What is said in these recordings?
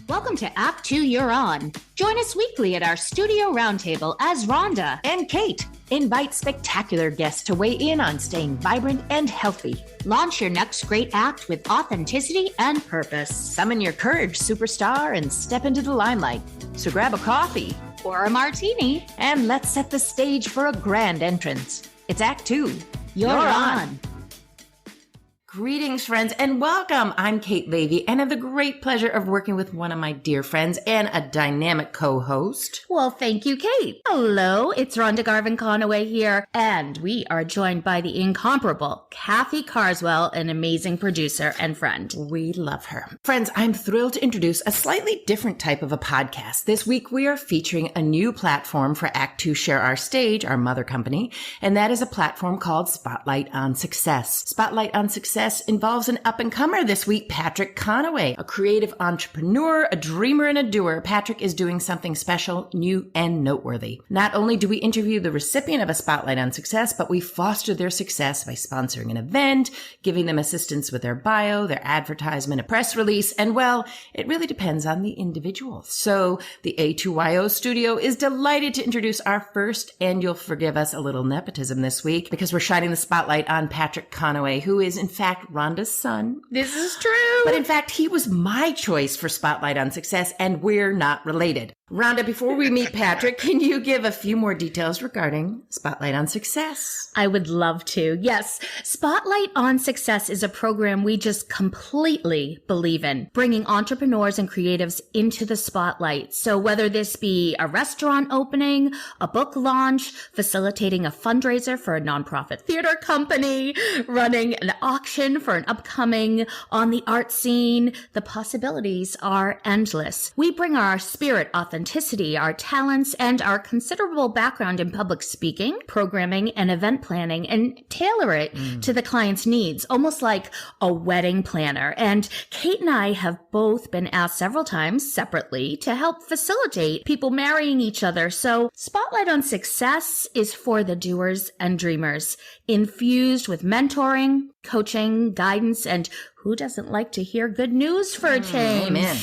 Welcome to Act 2 You're On. Join us weekly at our studio roundtable as Rhonda and Kate invite spectacular guests to weigh in on staying vibrant and healthy. Launch your next great act with authenticity and purpose. Summon your courage, superstar, and step into the limelight. So grab a coffee or a martini and let's set the stage for a grand entrance. It's Act 2. You're on. Greetings, friends, and welcome. I'm Kate Levy, and I have the great pleasure of working with one of my dear friends and a dynamic co-host. Well, thank you, Kate. Hello, it's Rhonda Garvin Conaway here, and we are joined by the incomparable Kathy Carswell, an amazing producer and friend. We love her. Friends, I'm thrilled to introduce a slightly different type of a podcast. This week, we are featuring a new platform for Act 2 Share Our Stage, our mother company, and that is a platform called Spotlight on Success. Spotlight on Success involves an up-and-comer this week, Patrick Conaway, a creative entrepreneur, a dreamer, and a doer. Patrick is doing something special, new, and noteworthy. Not only do we interview the recipient of a Spotlight on Success, but we foster their success by sponsoring an event, giving them assistance with their bio, their advertisement, a press release, and well, it really depends on the individual. So the A2YO studio is delighted to introduce our first, and you'll forgive us a little nepotism this week, because we're shining the spotlight on Patrick Conaway, who is in fact Rhonda's son. This is true. But in fact, he was my choice for Spotlight on Success, and we're not related. Rhonda, before we meet Patrick, can you give a few more details regarding Spotlight on Success? I would love to. Yes. Spotlight on Success is a program we just completely believe in, bringing entrepreneurs and creatives into the spotlight. So whether this be a restaurant opening, a book launch, facilitating a fundraiser for a nonprofit theater company, running an auction for an upcoming on the art scene, the possibilities are endless. We bring our spirit, authenticity, our talents, and our considerable background in public speaking, programming, and event planning, and tailor it to the client's needs, almost like a wedding planner. And Kate and I have both been asked several times separately to help facilitate people marrying each other. So Spotlight on Success is for the doers and dreamers, infused with mentoring, coaching, guidance, and who doesn't like to hear good news for a change? Amen.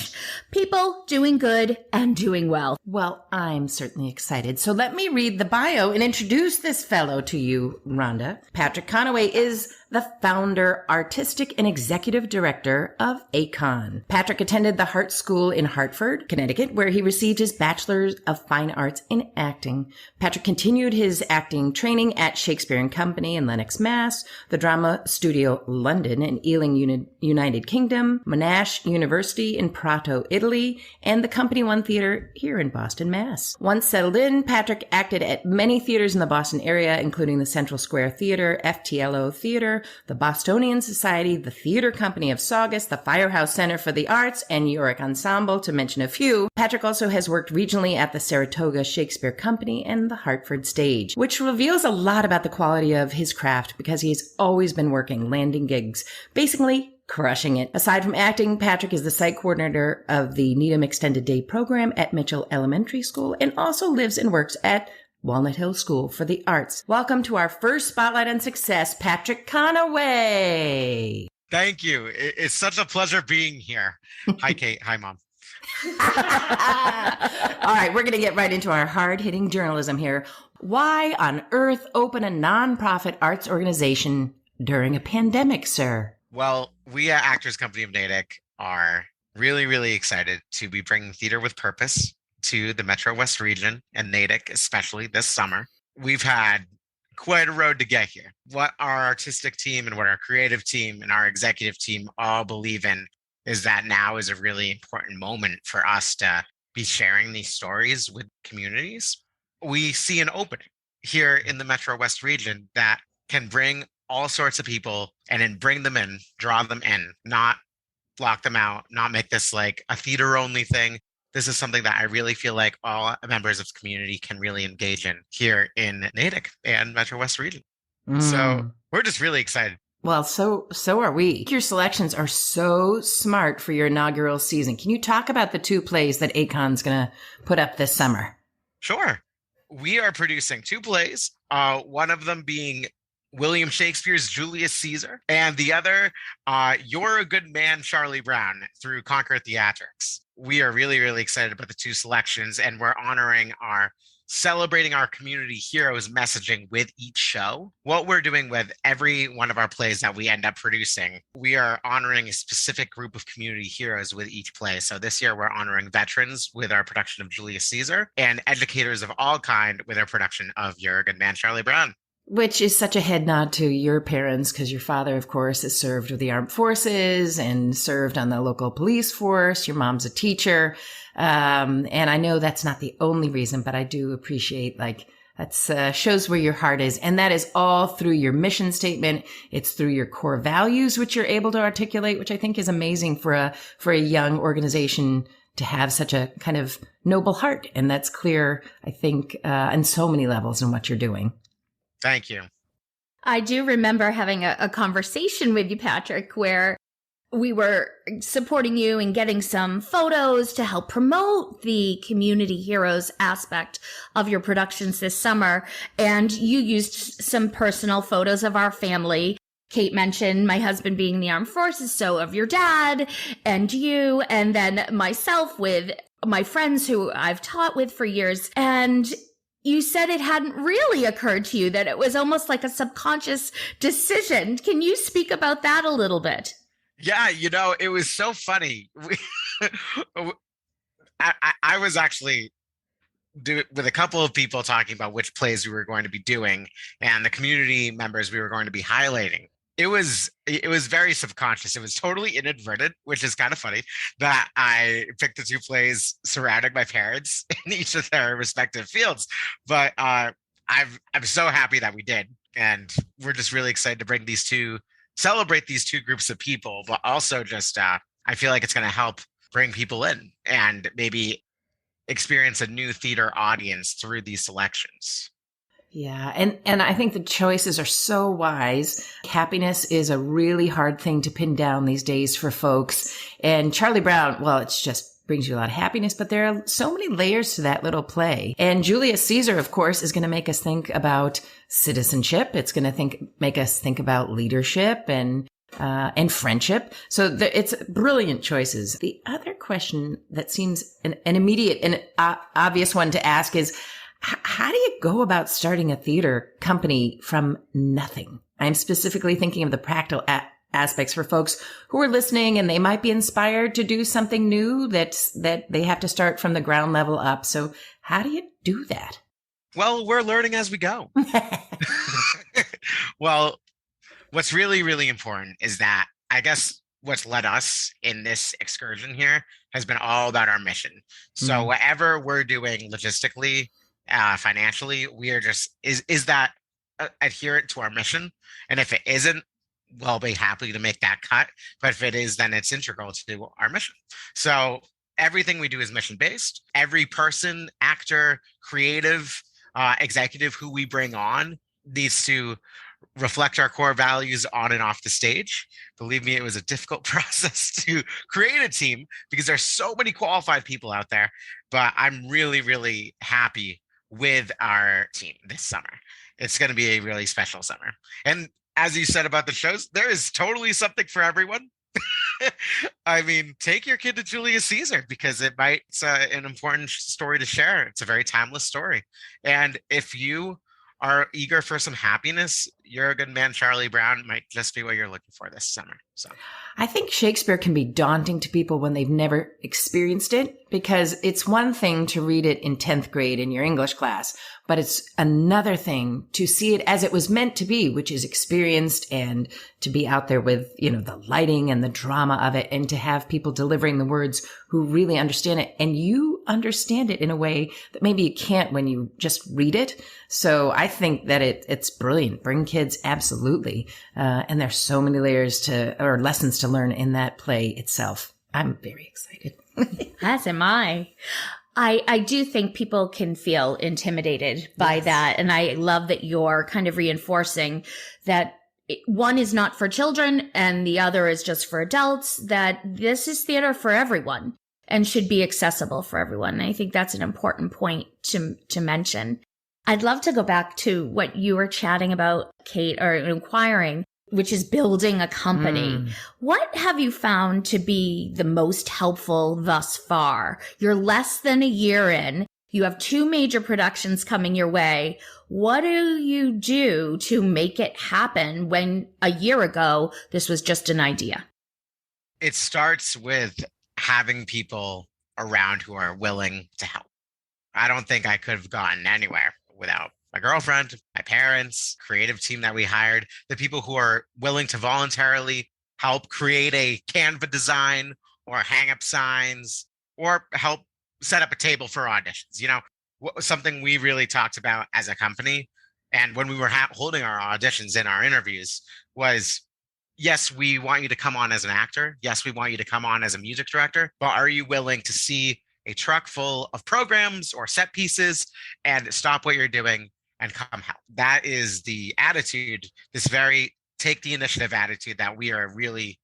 People doing good and doing well. Well, I'm certainly excited. So let me read the bio and introduce this fellow to you, Rhonda. Patrick Conaway is the founder, artistic, and executive director of ACON. Patrick attended the Hart School in Hartford, Connecticut, where he received his Bachelor of Fine Arts in acting. Patrick continued his acting training at Shakespeare and Company in Lenox, Mass., the Drama Studio London in Ealing, United Kingdom, Monash University in Prato, Italy, and the Company One Theater here in Boston, Mass. Once settled in, Patrick acted at many theaters in the Boston area, including the Central Square Theater, FTLO Theater, the Bostonian Society, the Theater Company of Saugus, the Firehouse Center for the Arts, and York Ensemble, to mention a few. Patrick also has worked regionally at the Saratoga Shakespeare Company and the Hartford stage, which reveals a lot about the quality of his craft because he's always been working, landing gigs, basically crushing it. Aside from acting, Patrick is the site coordinator of the Needham Extended Day program at Mitchell Elementary School and also lives and works at Walnut Hill School for the Arts. Welcome to our first Spotlight on Success, Patrick Conaway. Thank you. It's such a pleasure being here. Hi, Kate. Hi, Mom. All right, we're going to get right into our hard-hitting journalism here. Why on earth open a nonprofit arts organization during a pandemic, sir? Well, we at Actors Company of Natick are really, really excited to be bringing theater with purpose to the Metro West region and Natick, especially this summer. We've had quite a road to get here. What our artistic team and what our creative team and our executive team all believe in is that now is a really important moment for us to be sharing these stories with communities. We see an opening here in the Metro West region that can bring all sorts of people and then bring them in, draw them in, not block them out, not make this like a theater only thing. This is something that I really feel like all members of the community can really engage in here in Natick and Metro West region. So we're just really excited. Well, so are we. Your selections are so smart for your inaugural season. Can you talk about the two plays that ACON's going to put up this summer? Sure. We are producing two plays, one of them being William Shakespeare's Julius Caesar, and the other, You're a Good Man, Charlie Brown, through Concord Theatrics. We are really, really excited about the two selections, and we're celebrating our community heroes messaging with each show. What we're doing with every one of our plays that we end up producing, we are honoring a specific group of community heroes with each play. So this year we're honoring veterans with our production of Julius Caesar and educators of all kind with our production of You're a Good Man, Charlie Brown. Which is such a head nod to your parents, because your father, of course, has served with the armed forces and served on the local police force. Your mom's a teacher. And I know that's not the only reason, but I do appreciate, that's shows where your heart is. And that is all through your mission statement. It's through your core values, which you're able to articulate, which I think is amazing for a young organization to have such a kind of noble heart. And that's clear, I think, on so many levels in what you're doing. Thank you. I do remember having a conversation with you, Patrick, where we were supporting you and getting some photos to help promote the community heroes aspect of your productions this summer. And you used some personal photos of our family. Kate mentioned my husband being in the armed forces, so of your dad and you, and then myself with my friends who I've taught with for years. And you said it hadn't really occurred to you, that it was almost like a subconscious decision. Can you speak about that a little bit? Yeah, it was so funny. I was actually with a couple of people talking about which plays we were going to be doing and the community members we were going to be highlighting. It was very subconscious. It was totally inadvertent, which is kind of funny that I picked the two plays surrounding my parents in each of their respective fields. But I'm so happy that we did, and we're just really excited to celebrate these two groups of people. But also, just I feel like it's going to help bring people in and maybe experience a new theater audience through these selections. Yeah. And I think the choices are so wise. Happiness is a really hard thing to pin down these days for folks. And Charlie Brown, well, it's just brings you a lot of happiness, but there are so many layers to that little play. And Julius Caesar, of course, is going to make us think about citizenship. It's going to make us think about leadership and friendship. So it's brilliant choices. The other question that seems an immediate and obvious one to ask is, how do you go about starting a theater company from nothing? I'm specifically thinking of the practical aspects for folks who are listening, and they might be inspired to do something new that they have to start from the ground level up. So how do you do that? Well, we're learning as we go. Well, what's really, really important is that I guess what's led us in this excursion here has been all about our mission. So whatever we're doing logistically, financially, we are just is that adherent to our mission? And if it isn't, we'll be happy to make that cut. But if it is, then it's integral to our mission. So everything we do is mission based. Every person, actor, creative, executive who we bring on needs to reflect our core values on and off the stage. Believe me, it was a difficult process to create a team because there's so many qualified people out there. But I'm really, really happy with our team this summer. It's going to be a really special summer. And as you said about the shows, there is totally something for everyone. I mean, take your kid to Julius Caesar because it's an important story to share. It's a very timeless story. And if you are eager for some happiness, You're a Good Man, Charlie Brown might just be what you're looking for this summer. So I think Shakespeare can be daunting to people when they've never experienced it, because it's one thing to read it in 10th grade in your English class, but it's another thing to see it as it was meant to be, which is experienced, and to be out there with, the lighting and the drama of it, and to have people delivering the words who really understand it. And you understand it in a way that maybe you can't when you just read it. So I think that it's brilliant. Bring kids, absolutely. And there's so many layers or lessons to learn in that play itself. I'm very excited. As am I. I do think people can feel intimidated by that. And I love that you're kind of reinforcing that one is not for children and the other is just for adults, that this is theater for everyone and should be accessible for everyone. And I think that's an important point to mention. I'd love to go back to what you were chatting about, Kate, or inquiring, which is building a company. What have you found to be the most helpful thus far? You're less than a year in. You have 2 major productions coming your way. What do you do to make it happen when a year ago this was just an idea? It starts with having people around who are willing to help. I don't think I could have gotten anywhere without my girlfriend, my parents, creative team that we hired, the people who are willing to voluntarily help create a Canva design or hang up signs or help set up a table for auditions. Something we really talked about as a company, and when we were holding our auditions and our interviews, was yes, we want you to come on as an actor. Yes, we want you to come on as a music director, but are you willing to see a truck full of programs or set pieces and stop what you're doing and come help? That is the attitude, this very take the initiative attitude that we are really,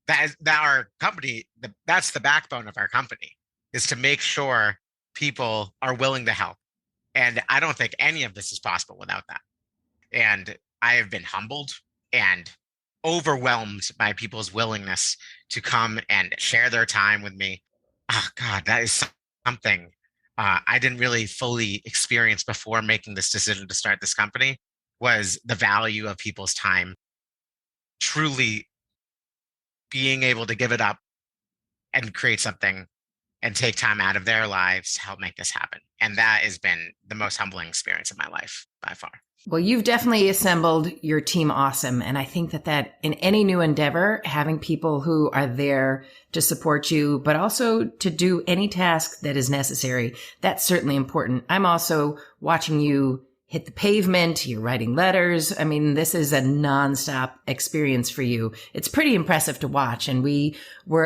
that our company, that's the backbone of our company, is to make sure people are willing to help. And I don't think any of this is possible without that. And I have been humbled and overwhelmed by people's willingness to come and share their time with me. Oh God, that is something I didn't really fully experience before making this decision to start this company, was the value of people's time, truly being able to give it up and create something and take time out of their lives to help make this happen. And that has been the most humbling experience of my life by far. Well, you've definitely assembled your team awesome. And I think that in any new endeavor, having people who are there to support you, but also to do any task that is necessary, that's certainly important. I'm also watching you hit the pavement. You're writing letters. I mean, this is a nonstop experience for you. It's pretty impressive to watch. And we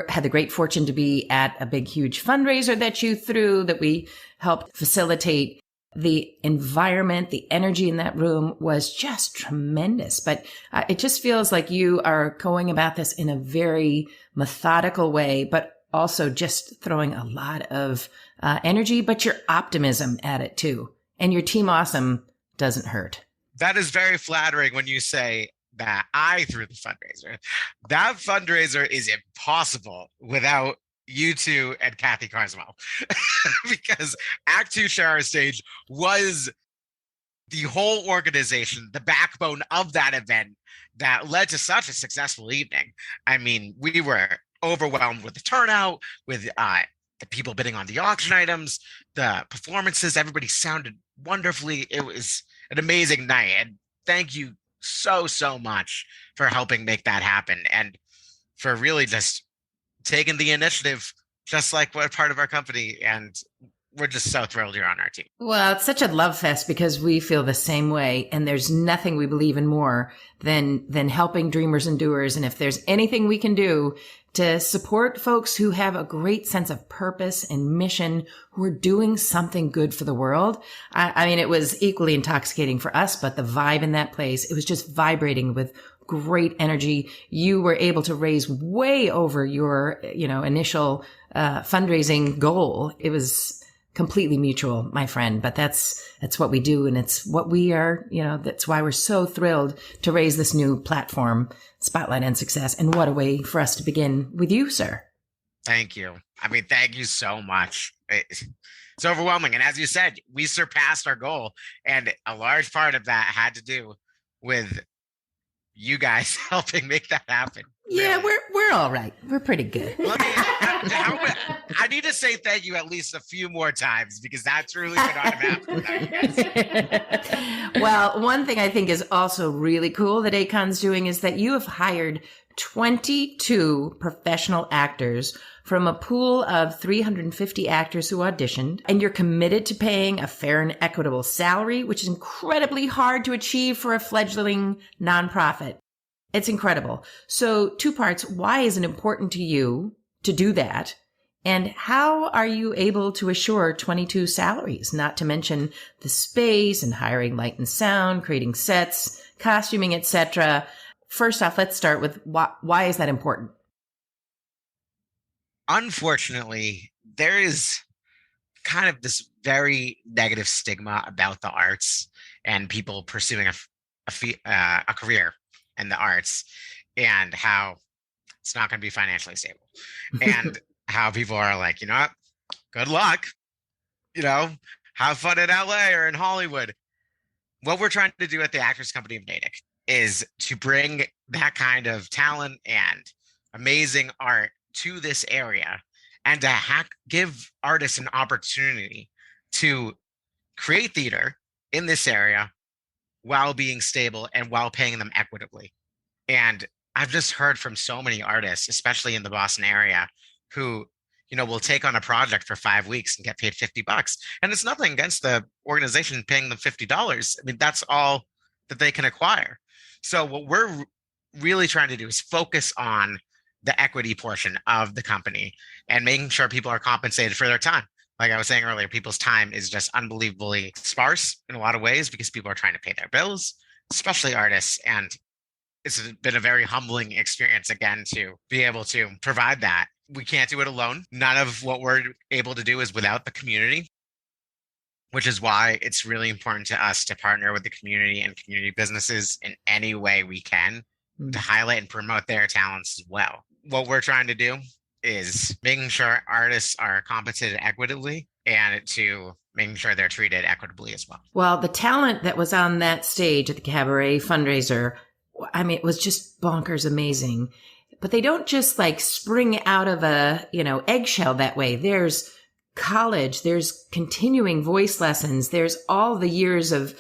had the great fortune to be at a big, huge fundraiser that you threw, that we helped facilitate. The environment, the energy in that room was just tremendous. But it just feels like you are going about this in a very methodical way, but also just throwing a lot of energy, but your optimism at it too. And your team awesome doesn't hurt. That is very flattering when you say that I threw the fundraiser. That fundraiser is impossible without you two and Kathy Carswell, because Act 2 Share Our Stage was the whole organization, the backbone of that event that led to such a successful evening. I mean, we were overwhelmed with the turnout, with the people bidding on the auction items, the performances. Everybody sounded wonderfully. It was an amazing night. And thank you so, so much for helping make that happen, and for really just taking the initiative, just like what part of our company. And we're just so thrilled you're on our team. Well, it's such a love fest because we feel the same way. And there's nothing we believe in more than helping dreamers and doers. And if there's anything we can do to support folks who have a great sense of purpose and mission, who are doing something good for the world. I mean, it was equally intoxicating for us, but the vibe in that place, it was just vibrating with great energy. You were able to raise way over your, initial fundraising goal. It was completely mutual, my friend, but that's what we do. And it's what we are, that's why we're so thrilled to raise this new platform, Spotlight on Success. And what a way for us to begin with you, sir. Thank you. I mean, thank you so much. It's overwhelming. And as you said, we surpassed our goal. And a large part of that had to do with you guys helping make that happen. Yeah, really. we're all right. We're pretty good. I need to say thank you at least a few more times, because that truly could not have happened without you guys. Well, one thing I think is also really cool that ACON's doing is that you have hired 22 professional actors from a pool of 350 actors who auditioned, and you're committed to paying a fair and equitable salary, which is incredibly hard to achieve for a fledgling nonprofit. It's incredible. So 2 parts. Why is it important to you to do that? And how are you able to assure 22 salaries, not to mention the space and hiring light and sound, creating sets, costuming, etc.? First off, let's start with why is that important? Unfortunately, there is kind of this very negative stigma about the arts and people pursuing a career in the arts, and how it's not going to be financially stable, and how people are like, you know what, good luck, you know, have fun in LA or in Hollywood. What we're trying to do at the Actors Company of Natick is to bring that kind of talent and amazing art to this area, and to give artists an opportunity to create theater in this area while being stable and while paying them equitably. And I've just heard from so many artists, especially in the Boston area, who, you know, will take on a project for 5 weeks and get paid $50. And it's nothing against the organization paying them $50. I mean, that's all that they can acquire. So what we're really trying to do is focus on the equity portion of the company and making sure people are compensated for their time. Like I was saying earlier, people's time is just unbelievably sparse in a lot of ways because people are trying to pay their bills, especially artists. And it's been a very humbling experience, again, to be able to provide that. We can't do it alone. None of what we're able to do is without the community, which is why it's really important to us to partner with the community and community businesses in any way we can to highlight and promote their talents as well. What we're trying to do is making sure artists are compensated equitably and to making sure they're treated equitably as well. Well, the talent that was on that stage at the Cabaret fundraiser, I mean, it was just bonkers amazing. But they don't just like spring out of a, eggshell that way. There's college, there's continuing voice lessons, there's all the years of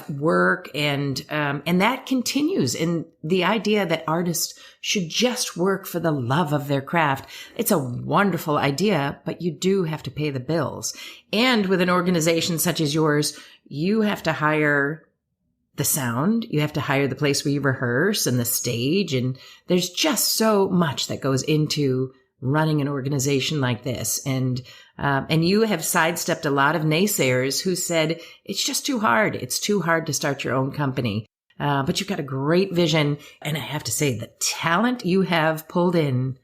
work, and that continues. And the idea that artists should just work for the love of their craft, it's a wonderful idea, but you do have to pay the bills. And with an organization such as yours, you have to hire the sound, you have to hire the place where you rehearse and the stage. And there's just so much that goes into running an organization like this. And you have sidestepped a lot of naysayers who said, it's just too hard. It's too hard to start your own company. But you've got a great vision. And I have to say, the talent you have pulled in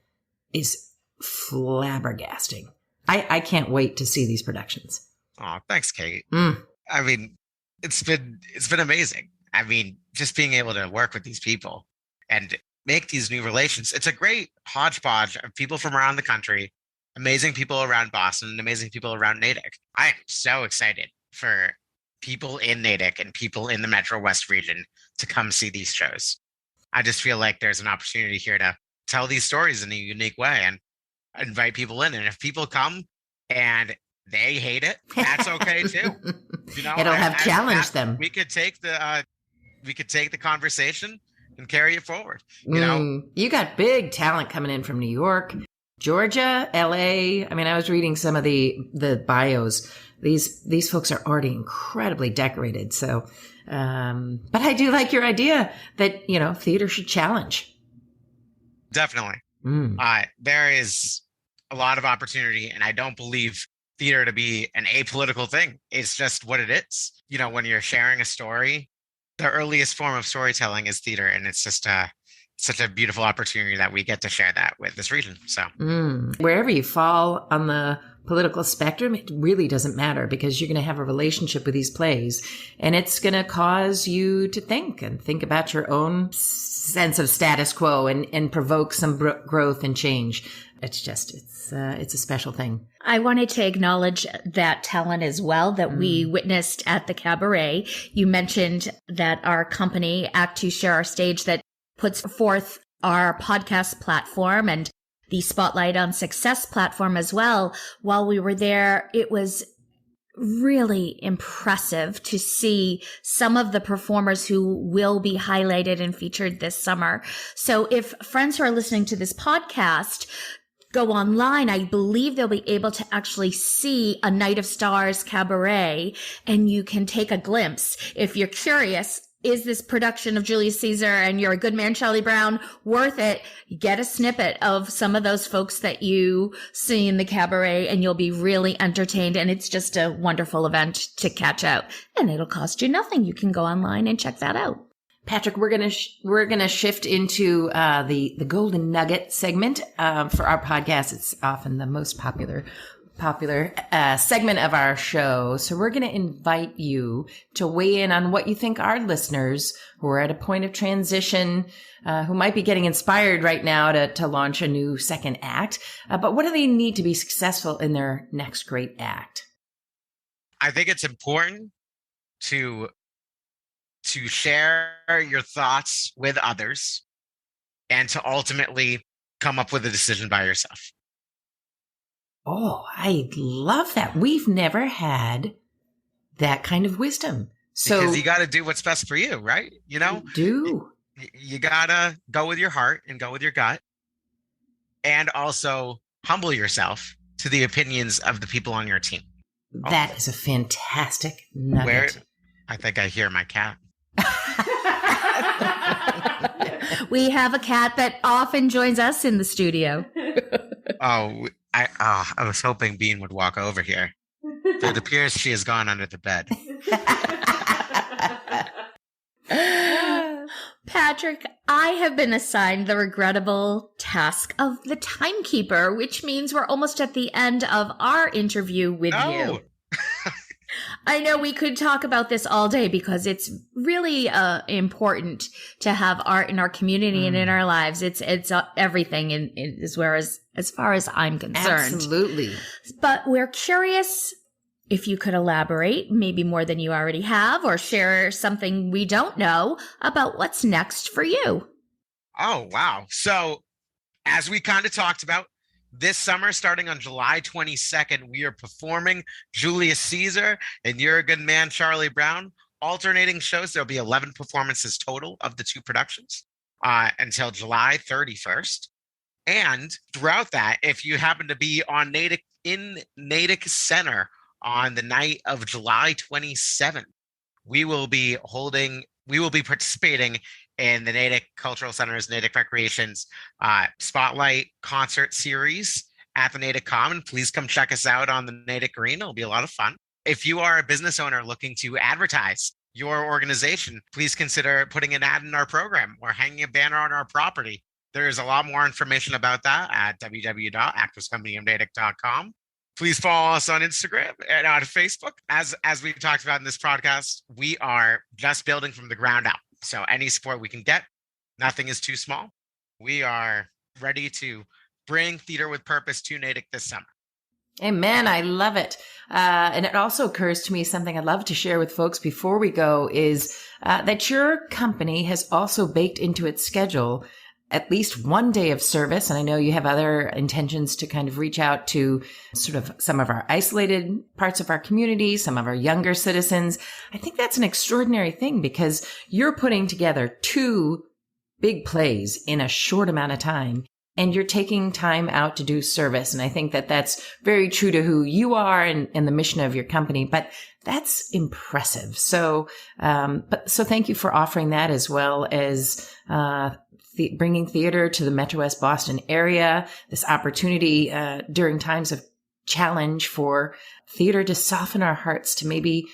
is flabbergasting. I can't wait to see these productions. Oh, thanks, Kate. I mean, it's been amazing. I mean, just being able to work with these people and make these new relations. It's a great hodgepodge of people from around the country, amazing people around Boston, and amazing people around Natick. I am so excited for people in Natick and people in the Metro West region to come see these shows. I just feel like there's an opportunity here to tell these stories in a unique way and invite people in. And if people come and they hate it, that's okay too. It'll have challenged them. We could take the conversation and carry it forward. You got big talent coming in from New York, Georgia, LA. I mean, I was reading some of the bios. These folks are already incredibly decorated. So, but I do like your idea that, theater should challenge. Definitely. There is a lot of opportunity, and I don't believe theater to be an apolitical thing. It's just what it is. When you're sharing a story, the earliest form of storytelling is theater, and it's just such a beautiful opportunity that we get to share that with this region. So wherever you fall on the political spectrum, it really doesn't matter, because you're going to have a relationship with these plays, and it's going to cause you to think about your own sense of status quo and provoke some growth and change. It's a special thing. I wanted to acknowledge that talent as well that we witnessed at the Cabaret. You mentioned that our company, Act to Share Our Stage, that puts forth our podcast platform and the Spotlight on Success platform as well. While we were there, it was really impressive to see some of the performers who will be highlighted and featured this summer. So if friends who are listening to this podcast go online, I believe they'll be able to actually see a Night of Stars cabaret, and you can take a glimpse. If you're curious, is this production of Julius Caesar and You're a Good Man, Charlie Brown worth it? Get a snippet of some of those folks that you see in the cabaret, and you'll be really entertained. And it's just a wonderful event to catch out, and it'll cost you nothing. You can go online and check that out. Patrick, we're gonna shift into the golden nugget segment for our podcast. It's often the most popular popular segment of our show. So we're going to invite you to weigh in on what you think our listeners who are at a point of transition, who might be getting inspired right now to launch a new second act. But what do they need to be successful in their next great act? I think it's important to share your thoughts with others and to ultimately come up with a decision by yourself. Oh, I love that. We've never had that kind of wisdom. So because you got to do what's best for you, right? You know, you got to go with your heart and go with your gut, and also humble yourself to the opinions of the people on your team. That is a fantastic nugget. I think I hear my cat. We have a cat that often joins us in the studio. I was hoping Bean would walk over here. But it appears she has gone under the bed. Patrick, I have been assigned the regrettable task of the timekeeper, which means we're almost at the end of our interview with you. I know we could talk about this all day because it's really important to have art in our community and in our lives. It's everything as far as I'm concerned. Absolutely. But we're curious if you could elaborate, maybe more than you already have, or share something we don't know about what's next for you. Oh, wow. So as we kind of talked about, this summer, starting on July 22nd, we are performing Julius Caesar and You're a Good Man, Charlie Brown, alternating shows. There'll be 11 performances total of the two productions until July 31st. And throughout that, if you happen to be on in Natick Center on the night of July 27th, we will be participating in the Natick Cultural Center's Natick Recreation's Spotlight Concert Series at the Natick Common. Please come check us out on the Natick Green. It'll be a lot of fun. If you are a business owner looking to advertise your organization, please consider putting an ad in our program or hanging a banner on our property. There's a lot more information about that at www.actorscompanyofnatick.com. Please follow us on Instagram and on Facebook. As we talked about in this podcast, we are just building from the ground up. So any support we can get, nothing is too small. We are ready to bring Theater with Purpose to Natick this summer. Amen. I love it. And it also occurs to me something I'd love to share with folks before we go is that your company has also baked into its schedule at least one day of service. And I know you have other intentions to kind of reach out to sort of some of our isolated parts of our community, some of our younger citizens. I think that's an extraordinary thing because you're putting together two big plays in a short amount of time and you're taking time out to do service. And I think that that's very true to who you are and the mission of your company, but that's impressive. So, so thank you for offering that as well as, bringing theater to the Metro West Boston area, this opportunity during times of challenge for theater to soften our hearts, to maybe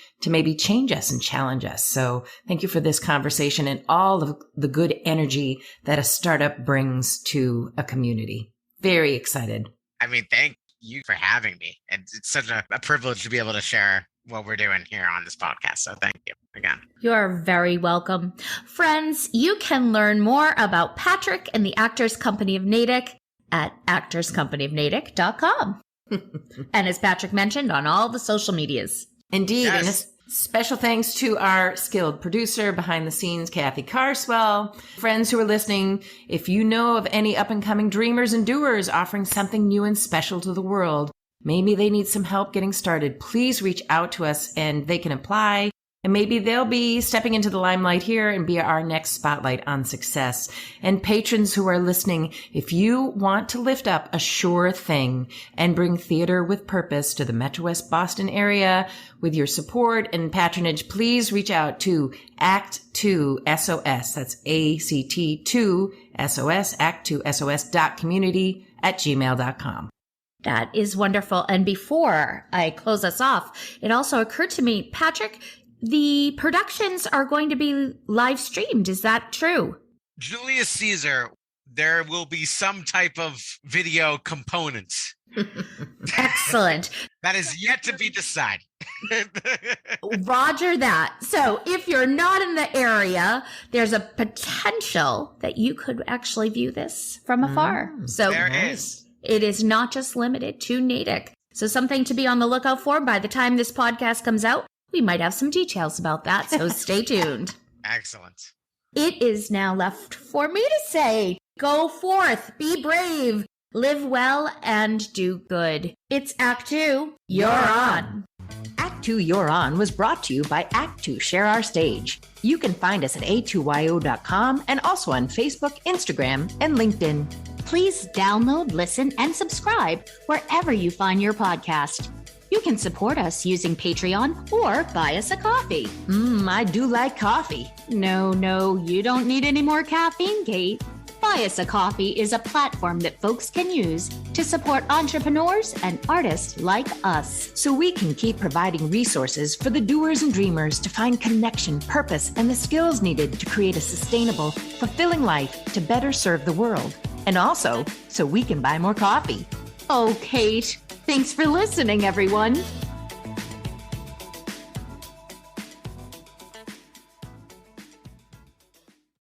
change us and challenge us. So thank you for this conversation and all of the good energy that a startup brings to a community. Very excited. I mean, thank you for having me. And it's such a privilege to be able to share what we're doing here on this podcast. So thank you again. You are very welcome. Friends, you can learn more about Patrick and the Actors Company of Natick at actorscompanyofnatick.com. And as Patrick mentioned, on all the social medias. Indeed. Yes. And a special thanks to our skilled producer behind the scenes, Kathy Carswell. Friends who are listening, if you know of any up and coming dreamers and doers offering something new and special to the world, maybe they need some help getting started, please reach out to us and they can apply. And maybe they'll be stepping into the limelight here and be our next spotlight on success. And patrons who are listening, if you want to lift up a sure thing and bring theater with purpose to the Metro West Boston area with your support and patronage, please reach out to Act2SOS. That's ACT2SOS, act2sos.community@gmail.com. That is wonderful. And before I close us off, it also occurred to me, Patrick, the productions are going to be live streamed. Is that true? Julius Caesar, there will be some type of video components Excellent. That is yet to be decided. Roger that. So if you're not in the area, there's a potential that you could actually view this from afar. So There is. it is not just limited to Natick. So something to be on the lookout for. By the time this podcast comes out, we might have some details about that. So stay tuned. Excellent. It is now left for me to say, go forth, be brave, live well, and do good. It's Act 2. You're on. Act 2 You're On was brought to you by Act 2 Share Our Stage. You can find us at a2yo.com and also on Facebook, Instagram, and LinkedIn. Please download, listen, and subscribe wherever you find your podcast. You can support us using Patreon or buy us a coffee. I do like coffee. No, you don't need any more caffeine, Kate. Buy Us a Coffee is a platform that folks can use to support entrepreneurs and artists like us. So we can keep providing resources for the doers and dreamers to find connection, purpose, and the skills needed to create a sustainable, fulfilling life to better serve the world. And also, so we can buy more coffee. Oh, Kate, thanks for listening, everyone.